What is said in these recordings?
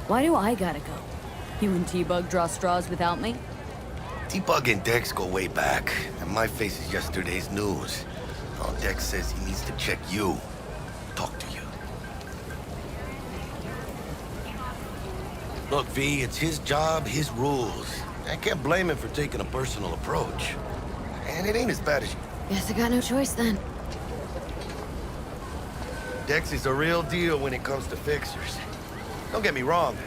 Why do I gotta go? You and T-Bug draw straws without me? T-Bug and Dex go way back, and my face is yesterday's news. Oh, Dex says he needs to check you. Talk to you. Look, V, it's his job, his rules. I can't blame him for taking a personal approach. And it ain't as bad as you. Guess I got no choice then. Dex is a real deal when it comes to fixers. Don't get me wrong.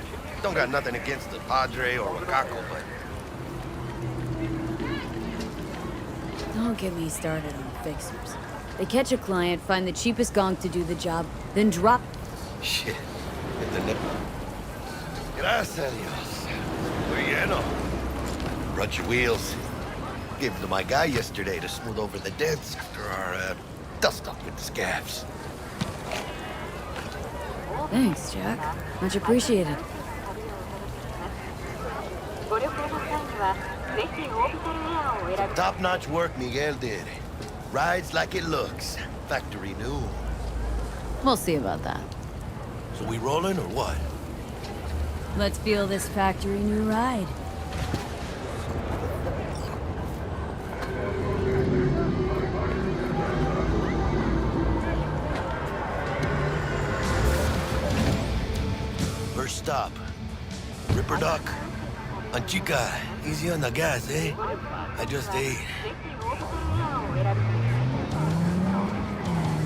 Don't got nothing against the Padre or Wakako, but... Don't get me started on fixers. They catch a client, find the cheapest gonk to do the job, then drop... Shit. Hit the nip. Gracias a Dios. Muy lleno. Brought your wheels. Gave them to my guy yesterday to smooth over the dents after our, dust-up with the scabs. Thanks, Jack. Much appreciated. Top-notch work Miguel did. Rides like it looks. Factory new. We'll see about that. So we rolling or what? Let's feel this factory new ride. First stop. Ripper Duck. Anchica, easy on the gas, eh? I just ate.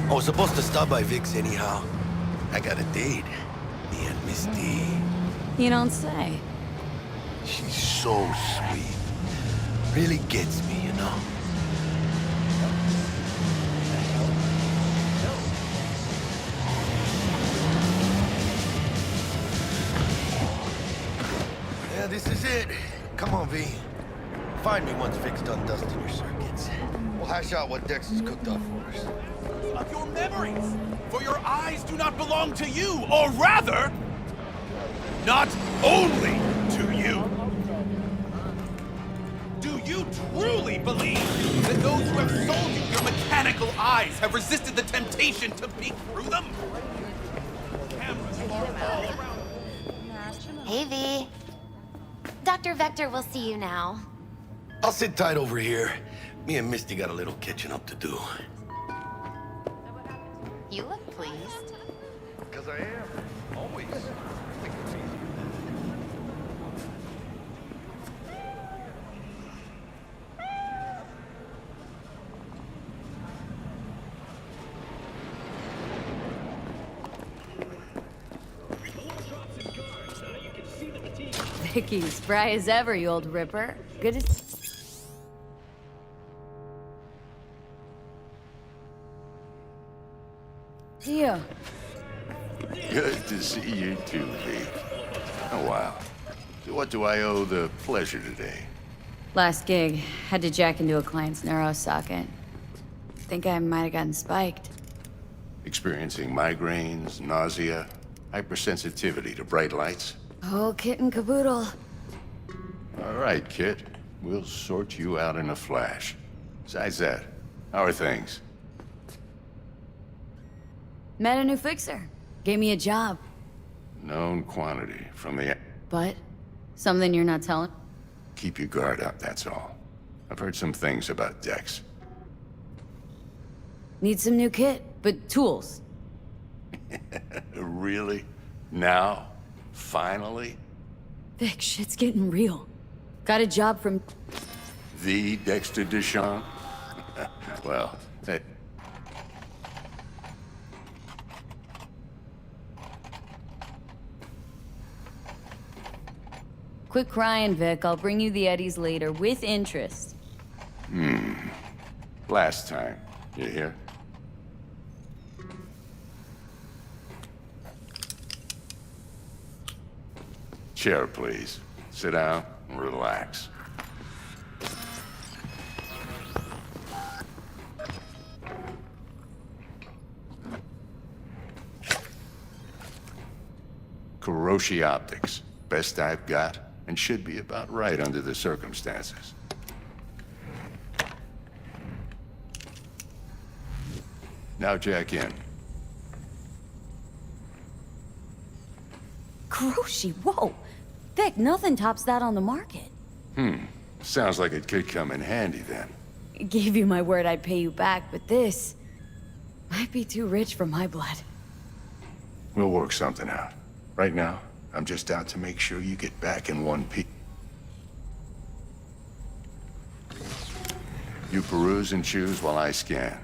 I was supposed to stop by Vic's anyhow. I got a date. Me and Misty. You don't say. She's so sweet. Really gets me, you know? Yeah, this is it. Come on, V. Find me once Vic's done dusting your circuits. We'll hash out what Dex has cooked up for us. Of your memories, for your eyes do not belong to you, or rather, not only to you. Do you truly believe that those who have sold you your mechanical eyes have resisted the temptation to peek through them? Cameras are all around. Hey, V. Dr. Vector will see you now. I'll sit tight over here. Me and Misty got a little catching up to do. You look pleased. Because I am. Always. Vicky, spry as ever, you old ripper. Good to... See you. Good to see you too, V. Oh, wow. So what do I owe the pleasure today? Last gig. Had to jack into a client's neuro socket. Think I might have gotten spiked. Experiencing migraines, nausea, hypersensitivity to bright lights? Oh, kit and caboodle. All right, Kit. We'll sort you out in a flash. Besides that, how are things? Met a new fixer. Gave me a job. Known quantity from the... But? Something you're not telling? Keep your guard up, that's all. I've heard some things about Dex. Need some new kit, but tools. Really? Now? Finally? Vic, shit's getting real. Got a job from... The Dexter Deschamps? Well, that... Quit crying, Vic. I'll bring you the Eddies later, with interest. Last time. You hear? Chair, please. Sit down and relax. Kuroshi Optics. Best I've got, and should be about right under the circumstances. Now jack in. Kuroshi, whoa! Vic, nothing tops that on the market. Sounds like it could come in handy then. Gave you my word I'd pay you back, but this might be too rich for my blood. We'll work something out. Right now, I'm just out to make sure you get back in one piece. You peruse and choose while I scan.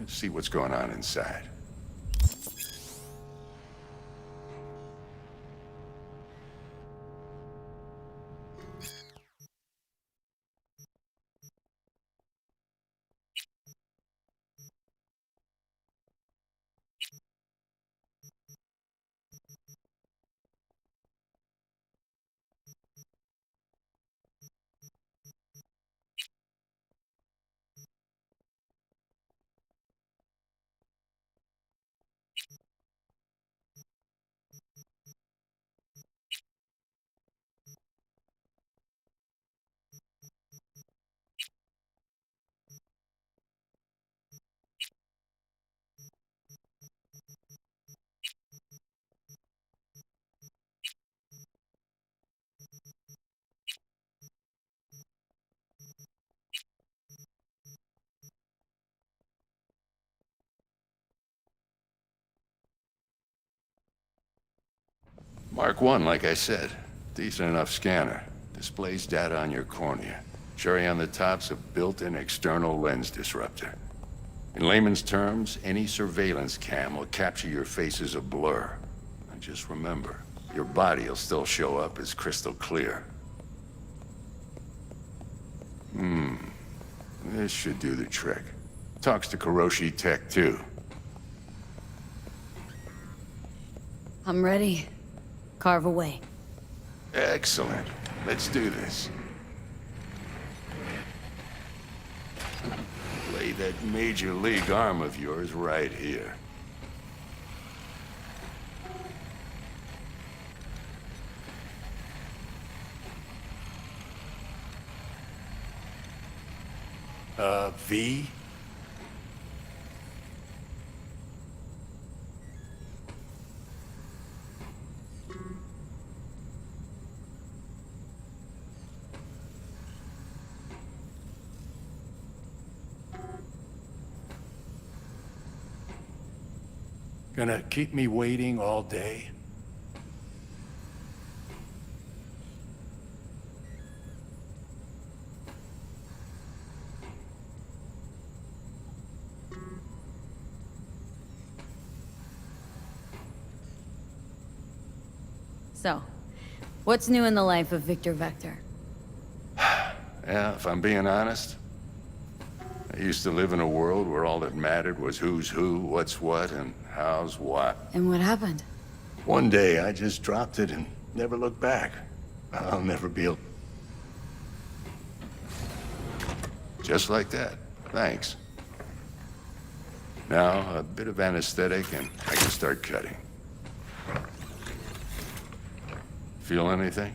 See what's going on inside. Mark 1, like I said. Decent enough scanner. Displays data on your cornea. Cherry on the top's a built-in external lens disruptor. In layman's terms, any surveillance cam will capture your face as a blur. And just remember, your body will still show up as crystal clear. This should do the trick. Talks to Kuroshi Tech, too. I'm ready. Carve away. Excellent. Let's do this. Lay that major league arm of yours right here. V? Gonna keep me waiting all day? So, what's new in the life of Victor Vector? Yeah, if I'm being honest, I used to live in a world where all that mattered was who's who, what's what, and how's what. And what happened? One day, I just dropped it and never looked back. I'll never be able... Just like that. Thanks. Now, a bit of anesthetic and I can start cutting. Feel anything?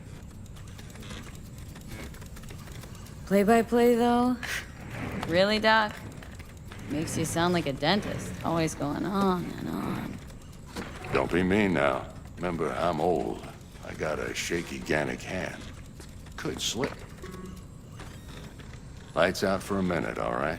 Play-by-play, though? Really, Doc? Makes you sound like a dentist, always going on and on. Don't be mean now. Remember, I'm old. I got a shaky Gannic hand. Could slip. Lights out for a minute, all right?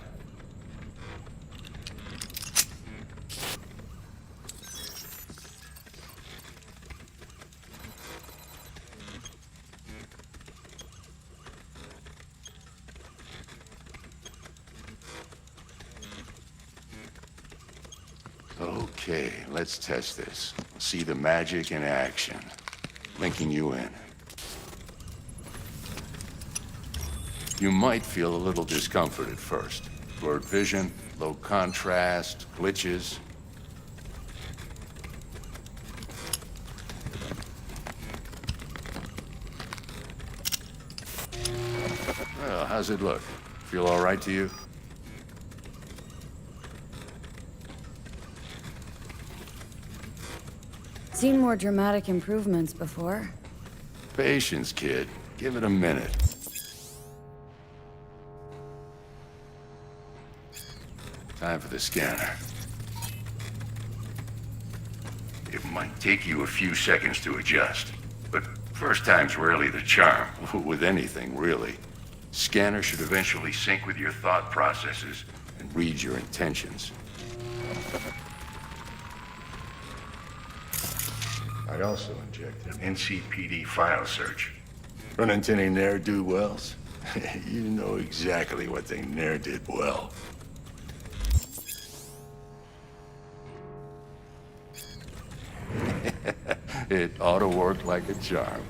Okay, let's test this. See the magic in action. Linking you in. You might feel a little discomfort at first. Blurred vision, low contrast, glitches. Well, how's it look? Feel all right to you? Seen more dramatic improvements before. Patience, kid. Give it a minute. Time for the scanner. It might take you a few seconds to adjust. First time's rarely the charm, with anything, really. Scanner should eventually sync with your thought processes and read your intentions. I also injected an NCPD file search. Run into any ne'er-do-wells? You know exactly what they ne'er did well. It ought to work like a charm.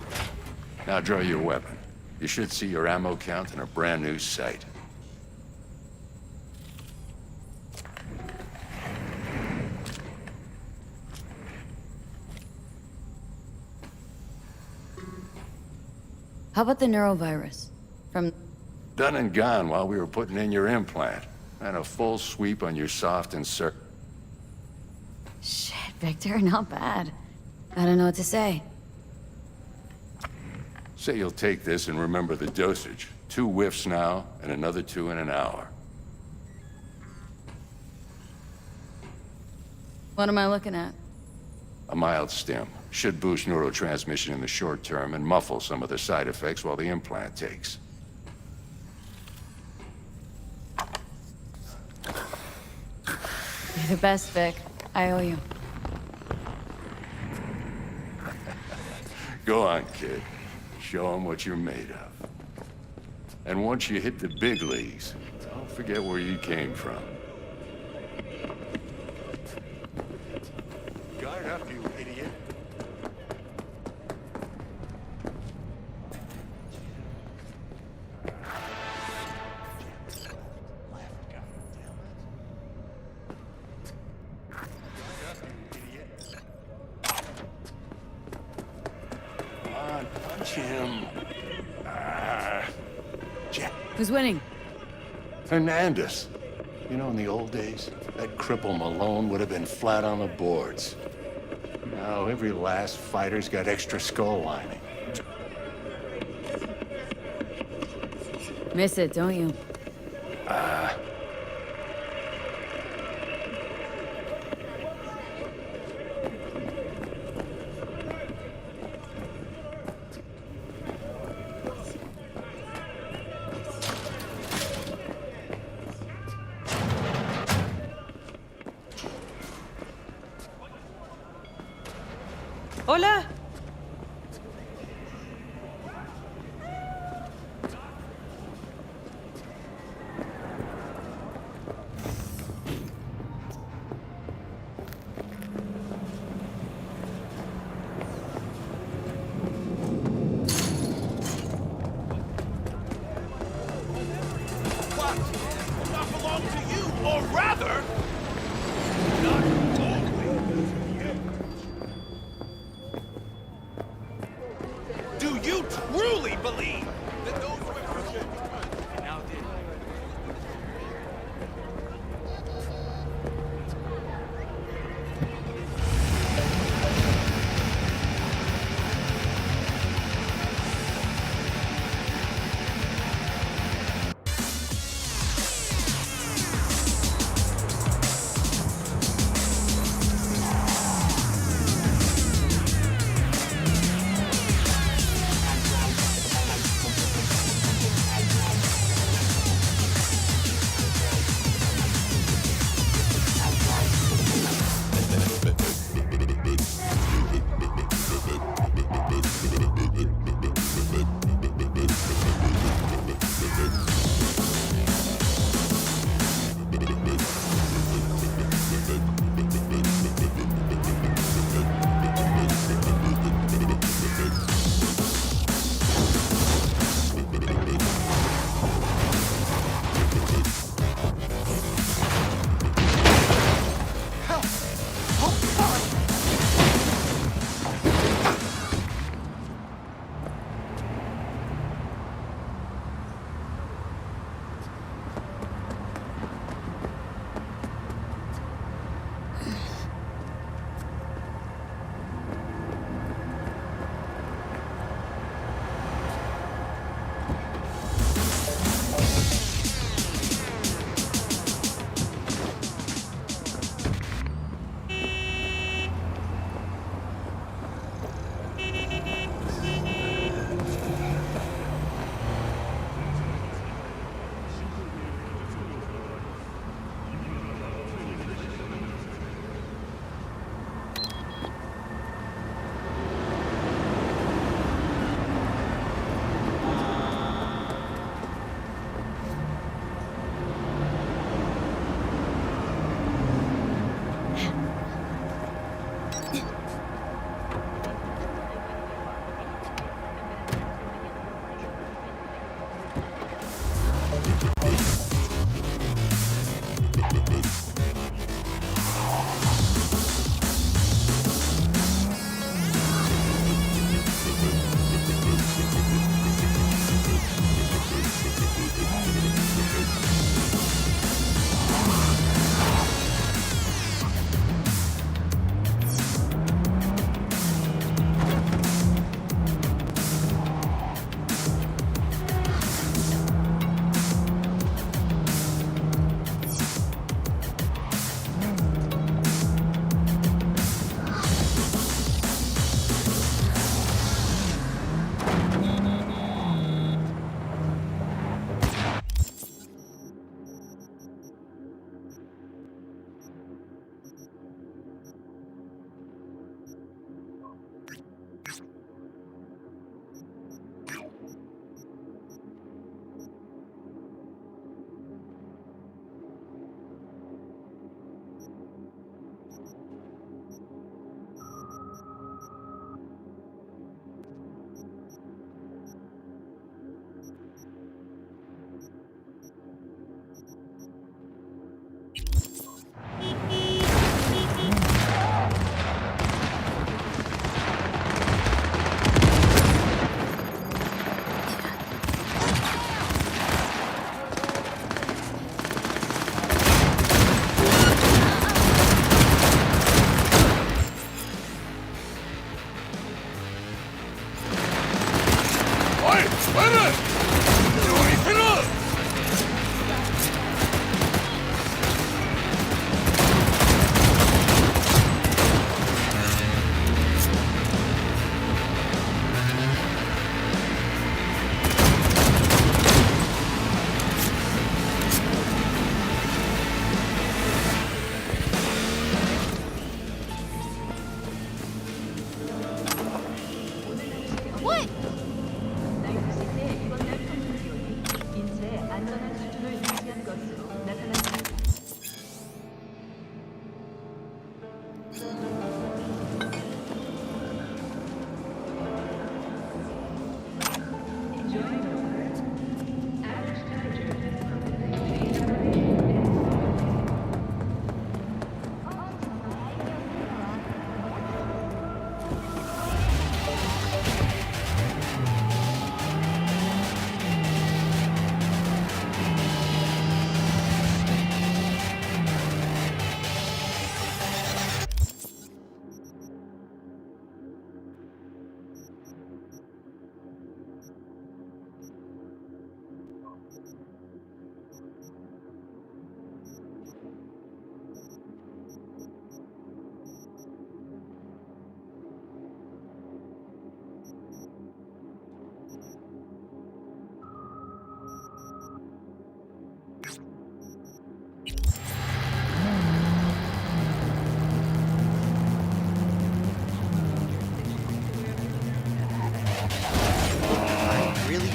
Now draw your weapon. You should see your ammo count in a brand new sight. How about the neurovirus? From... Done and gone while we were putting in your implant. And a full sweep on your soft and Shit, Victor, not bad. I don't know what to say. Say you'll take this and remember the dosage. 2 whiffs now, and another 2 in an hour. What am I looking at? A mild stim. Should boost neurotransmission in the short term and muffle some of the side effects while the implant takes. You're the best, Vic. I owe you. Go on, kid. Show them what you're made of. And once you hit the big leagues, don't forget where you came from. Guard up, you idiot. Come on, punch him. Jack. Who's winning? Hernandez. You know, in the old days, that cripple Malone would have been flat on the boards. Now, every last fighter's got extra skull lining. Miss it, don't you? Hola. What? Not belong to you, or rather, not only.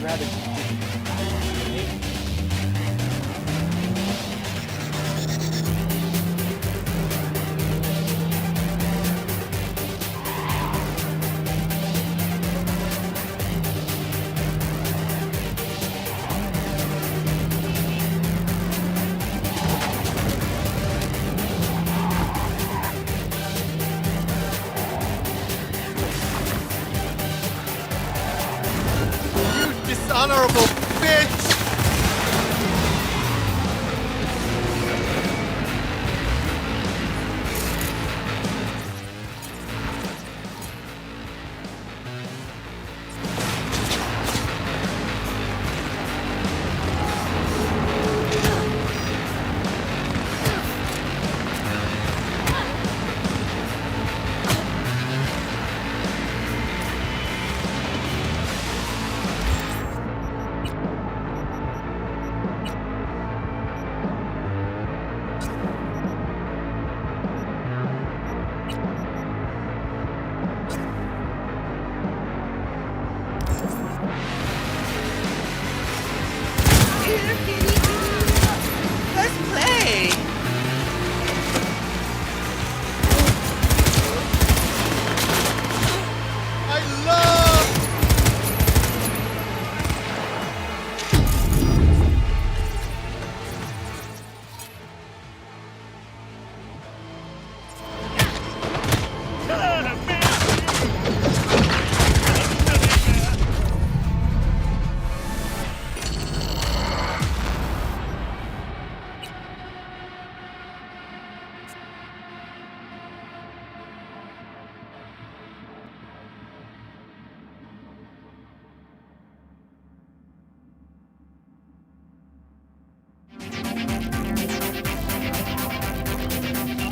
rather... Dishonorable bitch! Let's play! I love...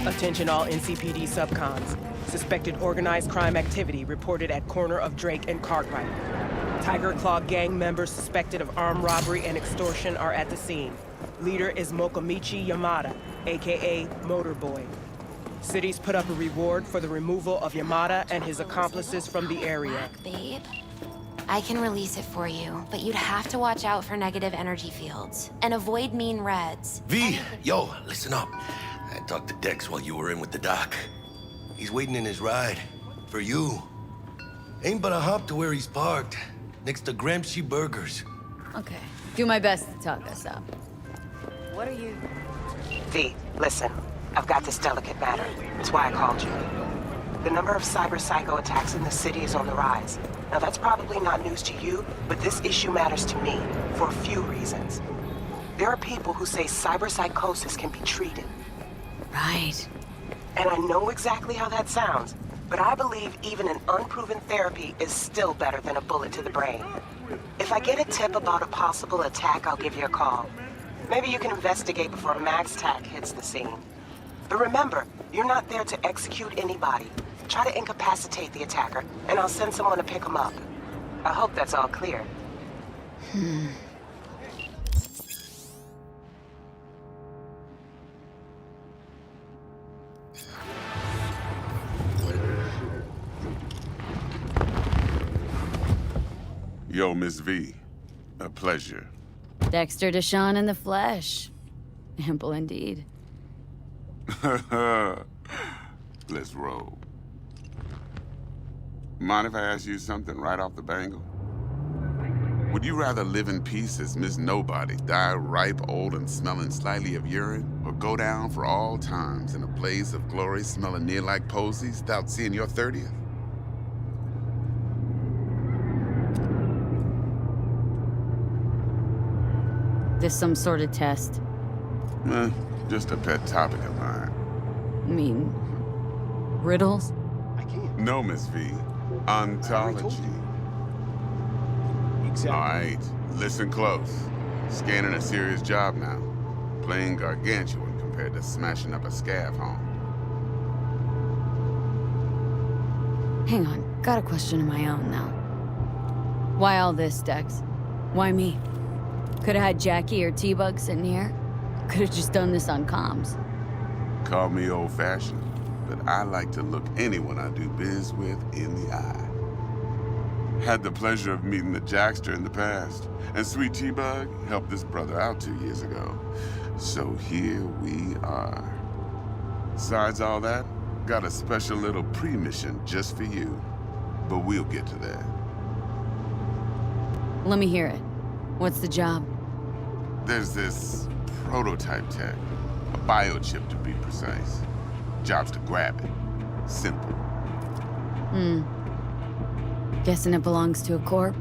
Attention all NCPD subcons. Suspected organized crime activity reported at corner of Drake and Cartwright. Tiger Claw gang members suspected of armed robbery and extortion are at the scene. Leader is Mokomichi Yamada, aka Motorboy. City's put up a reward for the removal of Yamada and his accomplices from the area. Babe, I can release it for you, but you'd have to watch out for negative energy fields and avoid mean reds. V, yo, listen up. I talked to Dex while you were in with the doc. He's waiting in his ride. For you. Ain't but a hop to where he's parked. Next to Gramsci Burgers. Okay. Do my best to talk us up. What are you... V, listen. I've got this delicate matter. That's why I called you. The number of cyber psycho attacks in the city is on the rise. Now that's probably not news to you, but this issue matters to me for a few reasons. There are people who say cyber psychosis can be treated. Right. And I know exactly how that sounds, but I believe even an unproven therapy is still better than a bullet to the brain. If I get a tip about a possible attack, I'll give you a call. Maybe you can investigate before MaxTac hits the scene. But remember, you're not there to execute anybody. Try to incapacitate the attacker, and I'll send someone to pick him up. I hope that's all clear. Yo, Miss V. A pleasure. Dexter Deshawn in the flesh. Ample indeed. Let's roll. Mind if I ask you something right off the bangle? Would you rather live in peace as Miss Nobody, die ripe, old, and smelling slightly of urine, or go down for all times in a blaze of glory smelling near like posies without seeing your 30th? This some sort of test? Just a pet topic of mine. I mean, riddles? No, Miss V. Ontology. Exactly. All right, listen close. Scanning a serious job now. Playing gargantuan compared to smashing up a scav home. Hang on, got a question of my own now. Why all this, Dex? Why me? Could've had Jackie or T-Bug sitting here. Could've just done this on comms. Call me old-fashioned, but I like to look anyone I do biz with in the eye. Had the pleasure of meeting the Jackster in the past, and Sweet T-Bug helped this brother out 2 years ago. So here we are. Besides all that, got a special little pre-mission just for you. But we'll get to that. Let me hear it. What's the job? There's this prototype tech, a biochip to be precise. Job's to grab it. Simple. Guessing it belongs to a corp?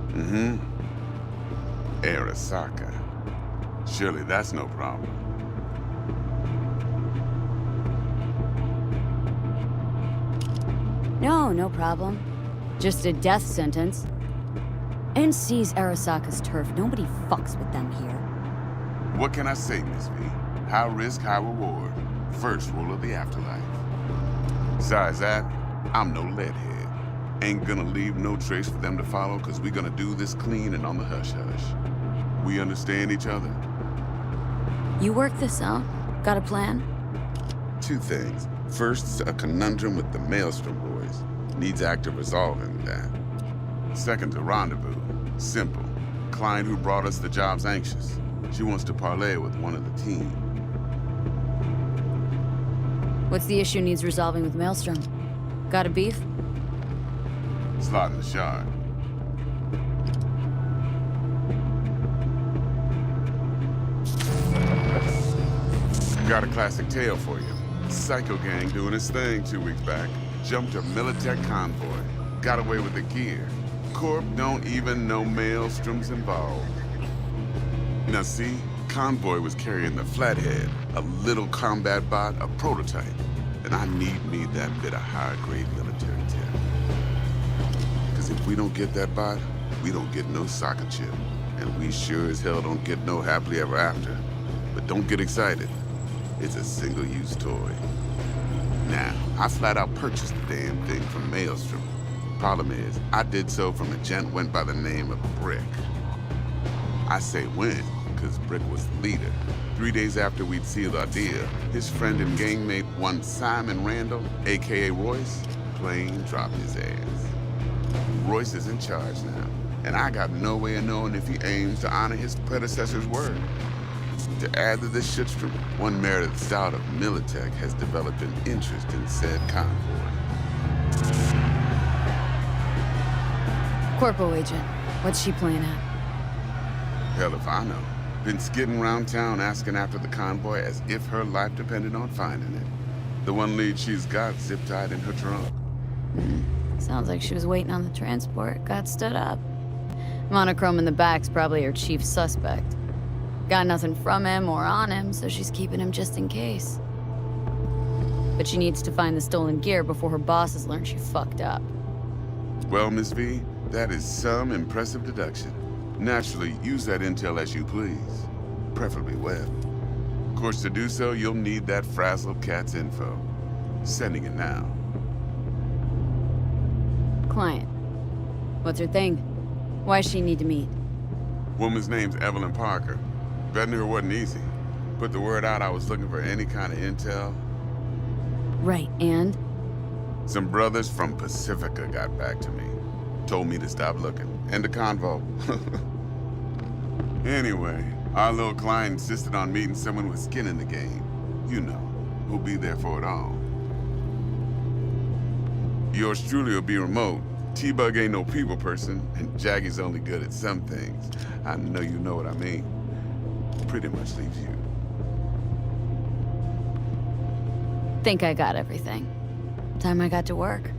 Mm-hmm. Arasaka. Surely that's no problem. No problem. Just a death sentence. NC's Arasaka's turf. Nobody fucks with them here. What can I say, Miss V? High risk, high reward. First rule of the afterlife. Besides that, I'm no leadhead. Ain't gonna leave no trace for them to follow, cause we gonna do this clean and on the hush-hush. We understand each other? You work this out? Got a plan? Two things. First, a conundrum with the Maelstrom boys. Needs active resolving that. Second, a rendezvous. Simple. Client who brought us the job's anxious. She wants to parlay with one of the team. What's the issue needs resolving with Maelstrom? Got a beef? Slot in the shard. Got a classic tale for you. Psycho gang doing his thing 2 weeks back. Jumped a Militech convoy. Got away with the gear. Corp don't even know Maelstrom's involved. Now see, convoy was carrying the Flathead, a little combat bot, a prototype. And I need me that bit of high-grade military tech. Because if we don't get that bot, we don't get no soccer chip. And we sure as hell don't get no happily ever after. But don't get excited. It's a single-use toy. Now, I flat out purchased the damn thing from Maelstrom. Problem is, I did so from a gent went by the name of Brick. I say when, because Brick was the leader. 3 days after we'd sealed our deal, his friend and gangmate, one Simon Randall, aka Royce, plain dropped his ass. Royce is in charge now, and I got no way of knowing if he aims to honor his predecessor's word. To add to this shitstorm, one Meredith Stout of Militech has developed an interest in said convoy. Corpo agent. What's she playing at? Hell if I know. Been skidding around town asking after the convoy as if her life depended on finding it. The one lead she's got zip-tied in her trunk. Sounds like she was waiting on the transport. Got stood up. Monochrome in the back's probably her chief suspect. Got nothing from him or on him, so she's keeping him just in case. But she needs to find the stolen gear before her bosses learn she fucked up. Well, Miss V, that is some impressive deduction. Naturally, use that intel as you please. Preferably web. Of course, to do so, you'll need that frazzled cat's info. Sending it now. Client. What's her thing? Why does she need to meet? Woman's name's Evelyn Parker. Betting her wasn't easy. Put the word out I was looking for any kind of intel. Right, and? Some brothers from Pacifica got back to me. Told me to stop looking. End of convo. Anyway, our little client insisted on meeting someone with skin in the game. You know, who'll be there for it all. Yours truly will be remote. T-Bug ain't no people person, and Jaggy's only good at some things. I know you know what I mean. Pretty much leaves you. Think I got everything. Time I got to work.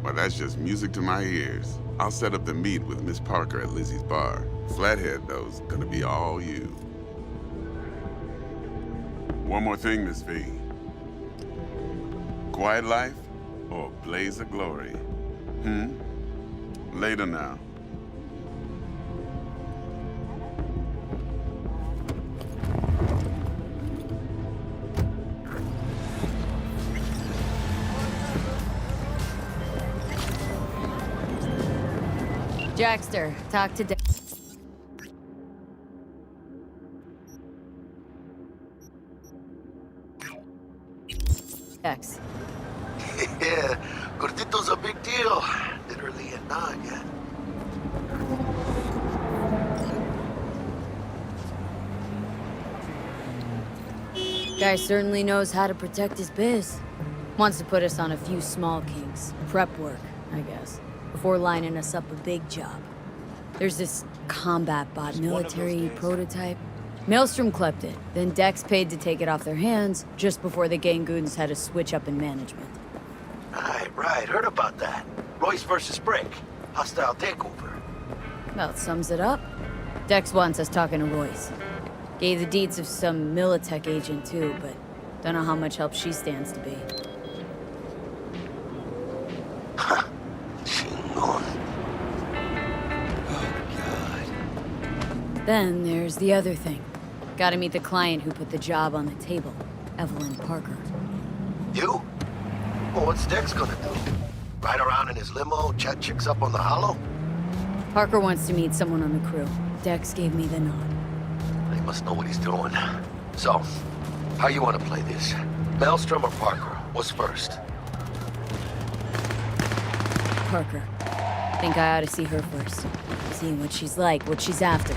Well, that's just music to my ears. I'll set up the meet with Miss Parker at Lizzie's bar. Flathead, though's gonna be all you. One more thing, Miss V. Quiet life or blaze of glory? Later now. Jackster, talk to Dex. Yeah, Gordito's a big deal. The literally a nod yet. Guy certainly knows how to protect his biz. Wants to put us on a few small kinks. Prep work, I guess. Before lining us up a big job. There's this combat bot military prototype. Maelstrom clept it, then Dex paid to take it off their hands just before the Gangoons had a switch up in management. Right. Heard about that. Royce versus Brick. Hostile takeover. About sums it up. Dex wants us talking to Royce. Gave the deeds of some Militech agent too, but don't know how much help she stands to be. Chingon. Oh, God. Then there's the other thing. Gotta meet the client who put the job on the table, Evelyn Parker. You? Well, what's Dex gonna do? Ride around in his limo, chat chicks up on the hollow? Parker wants to meet someone on the crew. Dex gave me the nod. He must know what he's doing. So, how you want to play this? Maelstrom or Parker? What's first? Parker. Think I ought to see her first. See what she's like, what she's after.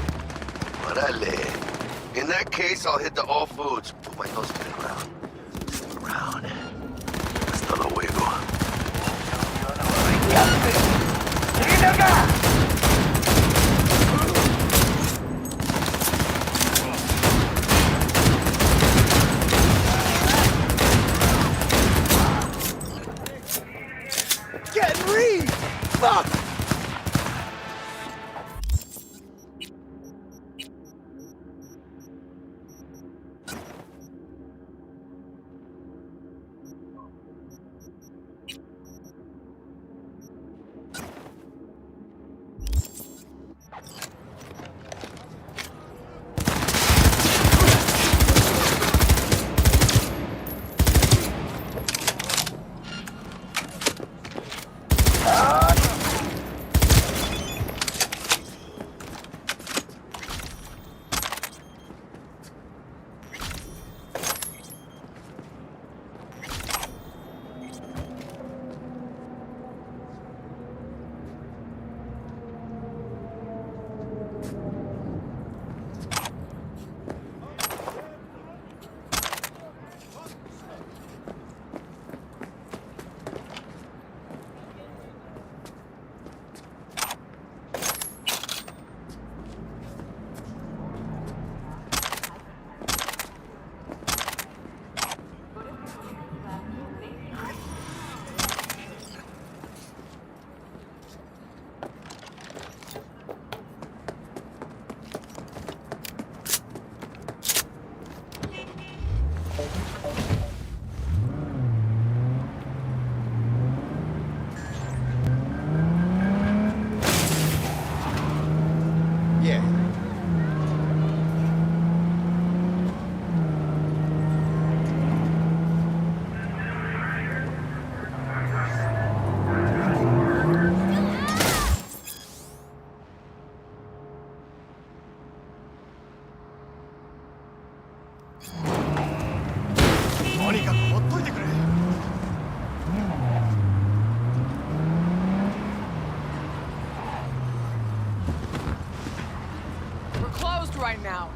Orale. In that case, I'll hit the all foods. Put my nose to the ground. Stick around. Hasta luego. Get Reed! Fuck! We're closed right now.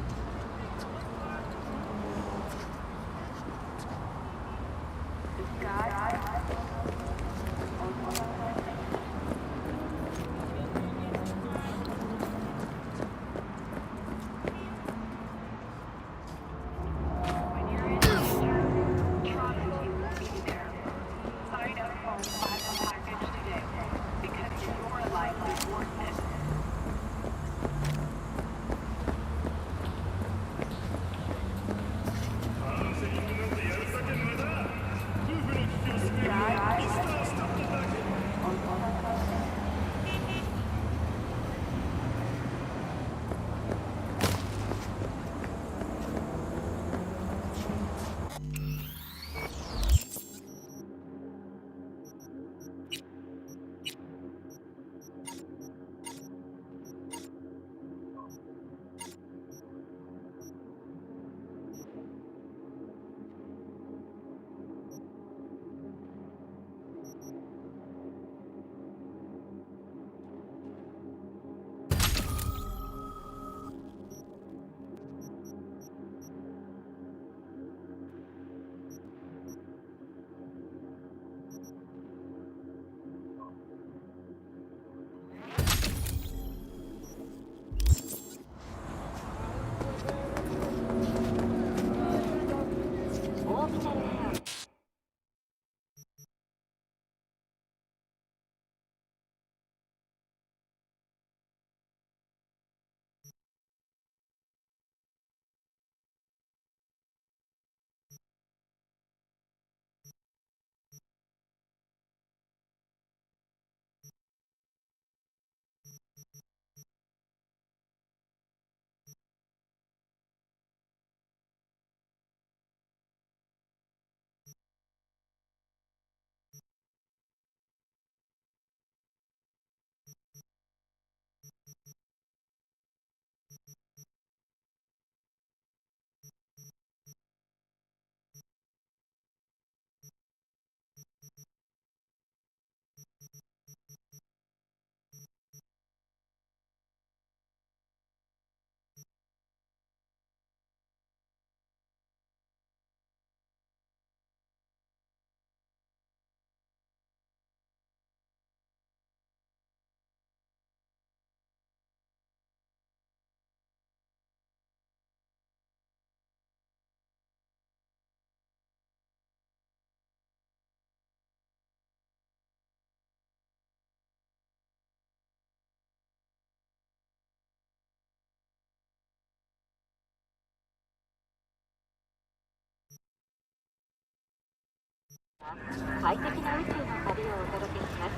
快適な宇宙の旅をお届けします。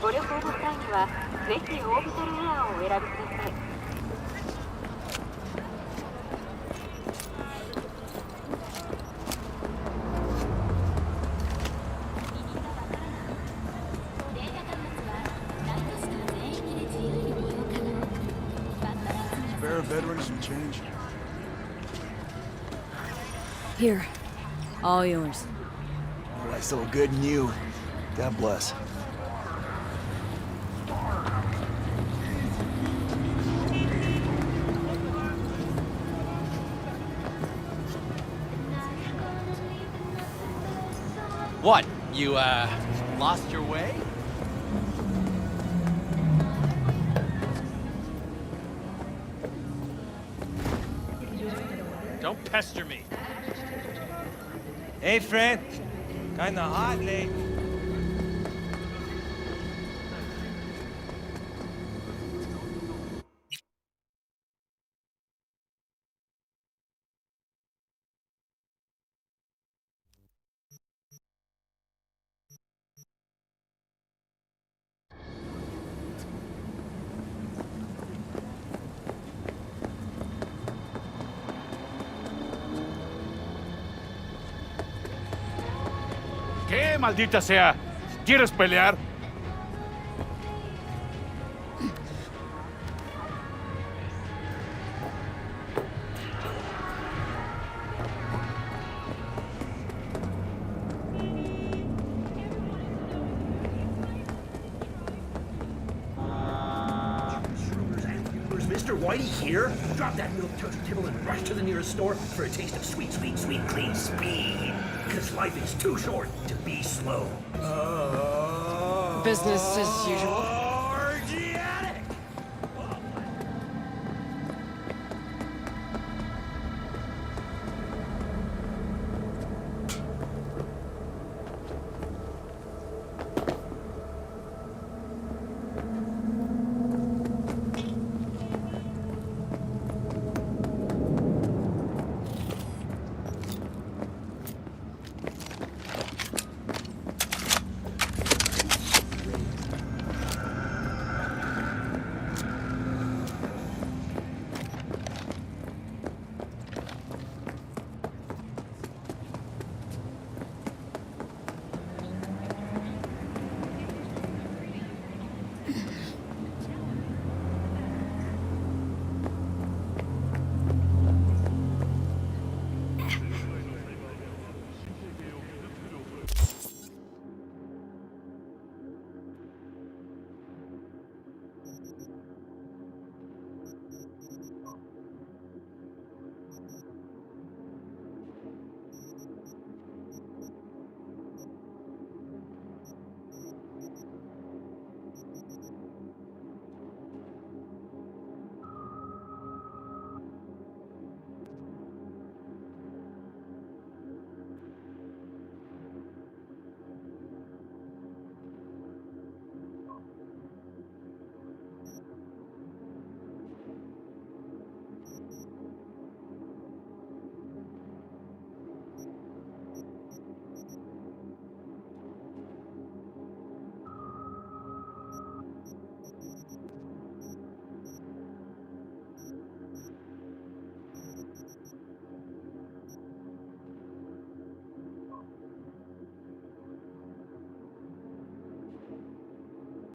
ご旅行の際にはぜひオービタルエアーをお選びください。Spare a veteran some change? Here. All yours. All right, so good and you. God bless. What? You, lost your way? Don't pester me. Hey, friend. Kinda hot late. ¿Qué, maldita sea? ¿Quieres pelear? Mr. Whitey here? Drop that milk toast kibble and rush to the nearest store for a taste of sweet, sweet, sweet, clean speed. Because life is too short to be slow. Business as usual.